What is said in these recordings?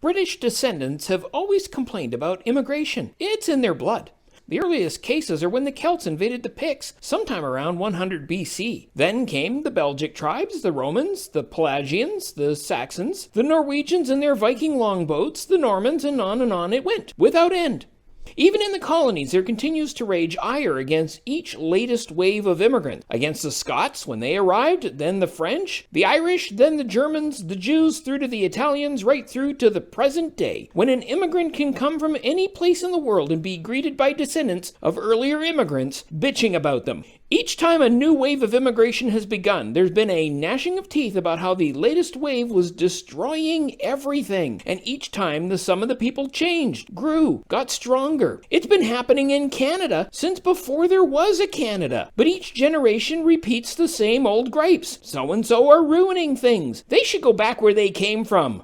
British descendants have always complained about immigration. It's in their blood. The earliest cases are when the Celts invaded the Picts, sometime around 100 BC. Then came the Belgic tribes, the Romans, the Pelagians, the Saxons, the Norwegians and their Viking longboats, the Normans, and on it went, without end. Even in the colonies, there continues to rage ire against each latest wave of immigrants. Against the Scots when they arrived, then the French, the Irish, then the Germans, the Jews, through to the Italians, right through to the present day, when an immigrant can come from any place in the world and be greeted by descendants of earlier immigrants bitching about them. Each time a new wave of immigration has begun, there's been a gnashing of teeth about how the latest wave was destroying everything. And each time the sum of the people changed, grew, got stronger. It's been happening in Canada since before there was a Canada. But each generation repeats the same old gripes. So-and-so are ruining things. They should go back where they came from.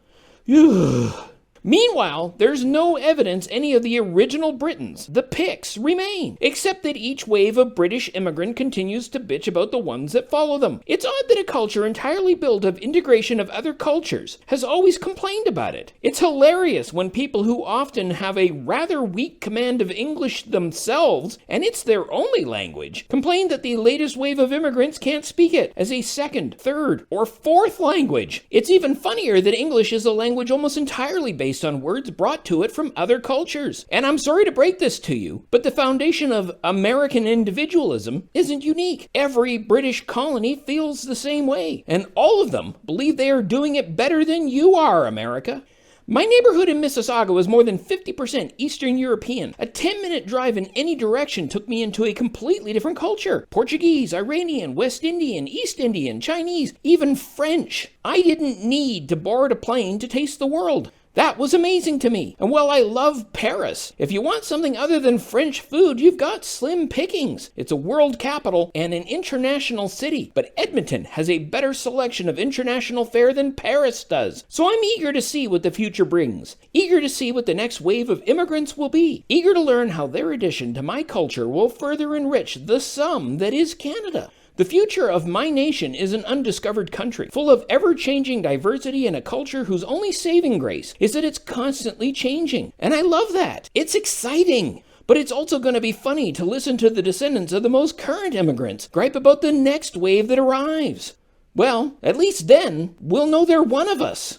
Meanwhile, there's no evidence any of the original Britons, the Picts, remain, except that each wave of British immigrant continues to bitch about the ones that follow them. It's odd that a culture entirely built of integration of other cultures has always complained about it. It's hilarious when people who often have a rather weak command of English themselves, and it's their only language, complain that the latest wave of immigrants can't speak it as a second, third, or fourth language. It's even funnier that English is a language almost entirely based on words brought to it from other cultures. And I'm sorry to break this to you, but the foundation of American individualism isn't unique. Every British colony feels the same way, and all of them believe they are doing it better than you are, America. My neighborhood in Mississauga was more than 50% Eastern European. A 10-minute drive in any direction took me into a completely different culture. Portuguese, Iranian, West Indian, East Indian, Chinese, even French. I didn't need to board a plane to taste the world. That was amazing to me. And while I love Paris, if you want something other than French food, you've got slim pickings. It's a world capital and an international city, but Edmonton has a better selection of international fare than Paris does. So I'm eager to see what the future brings. Eager to see what the next wave of immigrants will be. Eager to learn how their addition to my culture will further enrich the sum that is Canada. The future of my nation is an undiscovered country, full of ever-changing diversity and a culture whose only saving grace is that it's constantly changing. And I love that. It's exciting. But it's also going to be funny to listen to the descendants of the most current immigrants gripe about the next wave that arrives. Well, at least then, we'll know they're one of us.